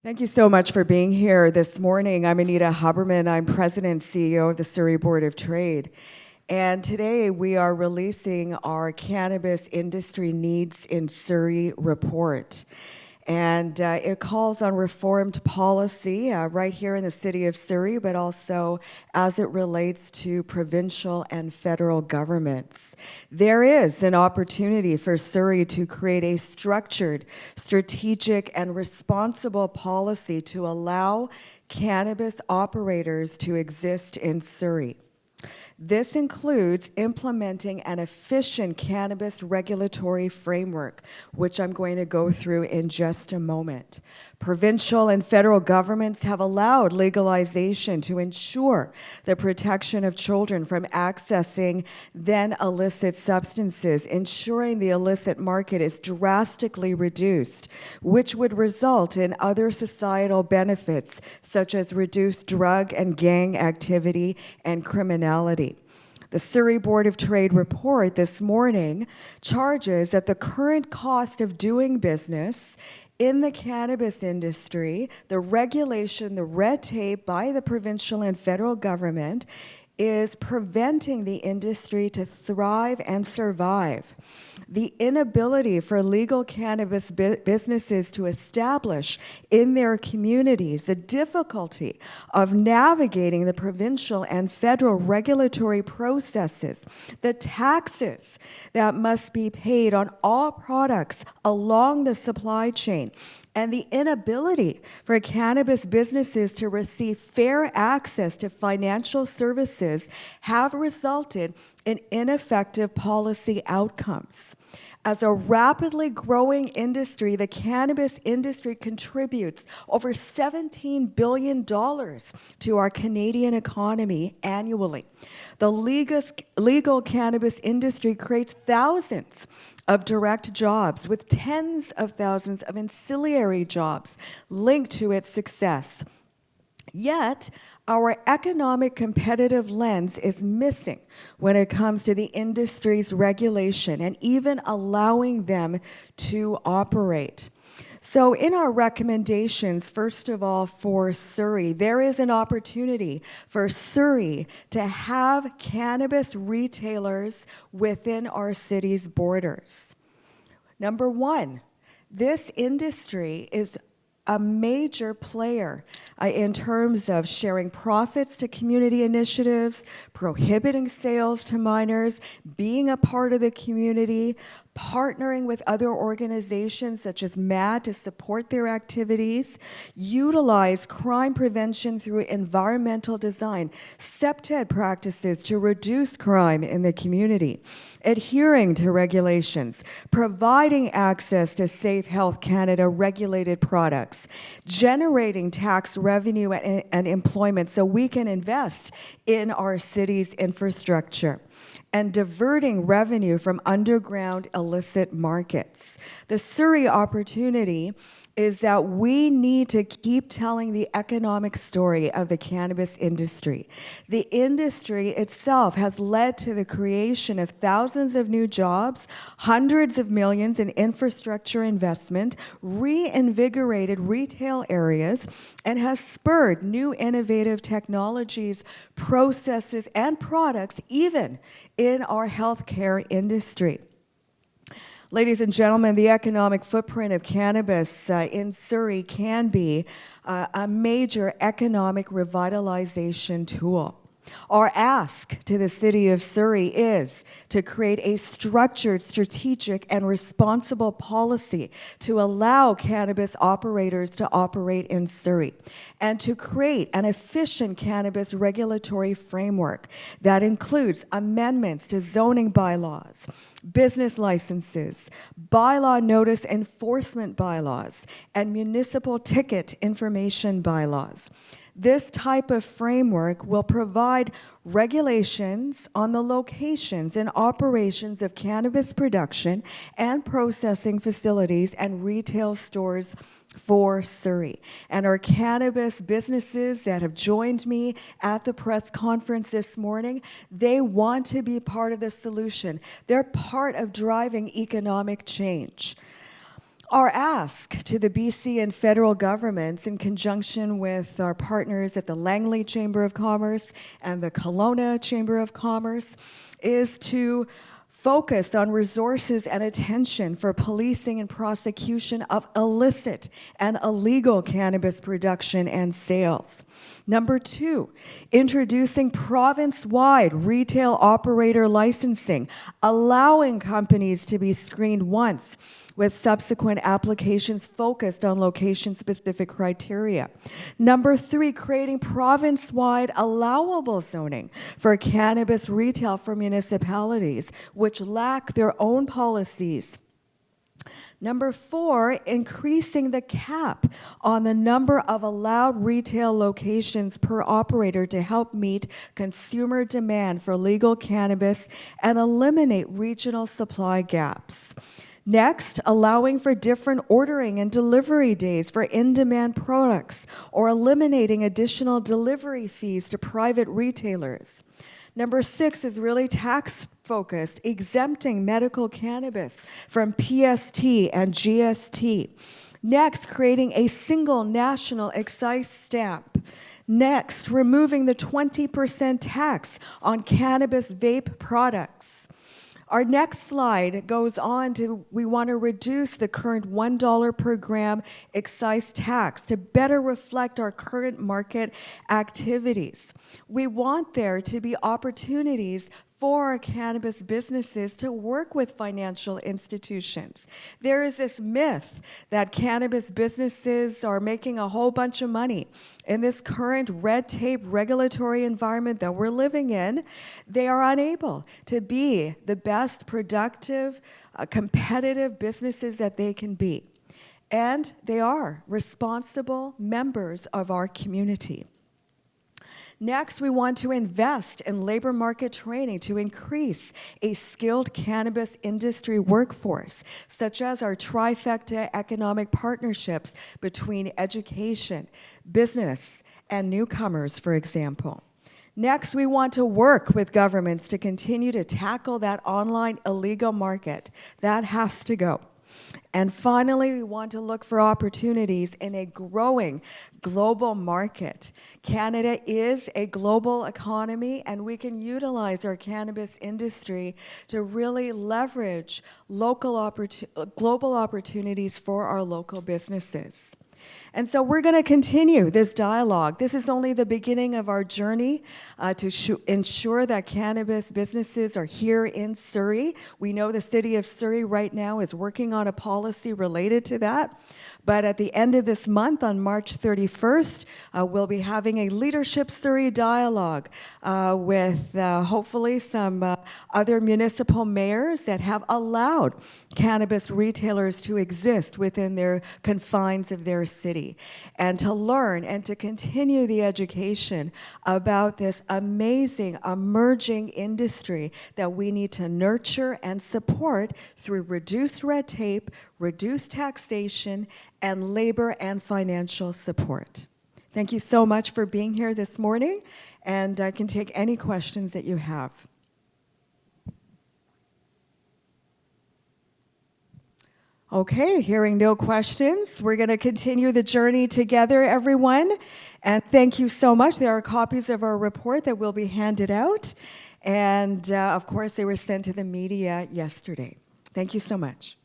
Thank you so much for being here this morning. I'm Anita Huberman. I'm President and CEO of the Surrey Board of Trade. And today we are releasing our Cannabis Industry Needs in Surrey report. And it calls on reformed policy right here in the city of Surrey, but also as it relates to provincial and federal governments. There is an opportunity for Surrey to create a structured, strategic, and responsible policy to allow cannabis operators to exist in Surrey. This includes implementing an efficient cannabis regulatory framework, which I'm going to go through in just a moment. Provincial and federal governments have allowed legalization to ensure the protection of children from accessing then illicit substances, ensuring the illicit market is drastically reduced, which would result in other societal benefits, such as reduced drug and gang activity and criminality. The Surrey Board of Trade report this morning charges that the current cost of doing business in the cannabis industry, the regulation, the red tape by the provincial and federal government is preventing the industry to thrive and survive. The inability for legal cannabis businesses to establish in their communities, the difficulty of navigating the provincial and federal regulatory processes, the taxes that must be paid on all products along the supply chain, and the inability for cannabis businesses to receive fair access to financial services have resulted in ineffective policy outcomes. As a rapidly growing industry, the cannabis industry contributes over $17 billion to our Canadian economy annually. The legal cannabis industry creates thousands of direct jobs with tens of thousands of ancillary jobs linked to its success. Yet, our economic competitive lens is missing when it comes to the industry's regulation and even allowing them to operate. So in our recommendations, first of all, for Surrey, there is an opportunity for Surrey to have cannabis retailers within our city's borders. Number one, this industry is a major player in terms of sharing profits to community initiatives, prohibiting sales to minors, being a part of the community, partnering with other organizations such as MAD to support their activities, utilize crime prevention through environmental design, CPTED practices to reduce crime in the community, adhering to regulations, providing access to Safe Health Canada regulated products, generating tax revenue and employment so we can invest in our city's infrastructure, and diverting revenue from underground illicit markets. The Surrey opportunity is that we need to keep telling the economic story of the cannabis industry. The industry itself has led to the creation of thousands of new jobs, hundreds of millions in infrastructure investment, reinvigorated retail areas, and has spurred new innovative technologies, processes, and products, even in our healthcare industry. Ladies and gentlemen, the economic footprint of cannabis in Surrey can be a major economic revitalization tool. Our ask to the city of Surrey is to create a structured, strategic, and responsible policy to allow cannabis operators to operate in Surrey, and to create an efficient cannabis regulatory framework that includes amendments to zoning bylaws, business licenses, bylaw notice enforcement bylaws, and municipal ticket information bylaws. This type of framework will provide regulations on the locations and operations of cannabis production and processing facilities and retail stores for Surrey. And our cannabis businesses that have joined me at the press conference this morning, they want to be part of the solution. They're part of driving economic change. Our ask to the BC and federal governments, in conjunction with our partners at the Langley Chamber of Commerce and the Kelowna Chamber of Commerce, is to focus on resources and attention for policing and prosecution of illicit and illegal cannabis production and sales. Number 2, introducing province-wide retail operator licensing, allowing companies to be screened once with subsequent applications focused on location-specific criteria. Number 3, creating province-wide allowable zoning for cannabis retail for municipalities which lack their own policies. Number 4, increasing the cap on the number of allowed retail locations per operator to help meet consumer demand for legal cannabis and eliminate regional supply gaps. Next, allowing for different ordering and delivery days for in-demand products or eliminating additional delivery fees to private retailers. Number 6 is really tax-focused, exempting medical cannabis from PST and GST. Next, creating a single national excise stamp. Next, removing the 20% tax on cannabis vape products. Our next slide goes on to, we want to reduce the current $1 per gram excise tax to better reflect our current market activities. We want there to be opportunities for our cannabis businesses to work with financial institutions. There is this myth that cannabis businesses are making a whole bunch of money. In this current red tape regulatory environment that we're living in, they are unable to be the best productive, competitive businesses that they can be. And they are responsible members of our community. Next, we want to invest in labor market training to increase a skilled cannabis industry workforce, such as our trifecta economic partnerships between education, business, and newcomers, for example. Next, we want to work with governments to continue to tackle that online illegal market. That has to go. And finally, we want to look for opportunities in a growing global market. Canada is a global economy, and we can utilize our cannabis industry to really leverage global opportunities for our local businesses. And so we're going to continue this dialogue. This is only the beginning of our journey to ensure that cannabis businesses are here in Surrey. We know the city of Surrey right now is working on a policy related to that. But at the end of this month, on March 31st, we'll be having a Leadership Surrey dialogue with hopefully some other municipal mayors that have allowed cannabis retailers to exist within their confines of their city, and to learn and to continue the education about this amazing emerging industry that we need to nurture and support through reduced red tape, reduced taxation, and labor and financial support. Thank you so much for being here this morning, and I can take any questions that you have. Okay, hearing no questions, we're going to continue the journey together, everyone. And thank you so much. There are copies of our report that will be handed out. And of course, they were sent to the media yesterday. Thank you so much.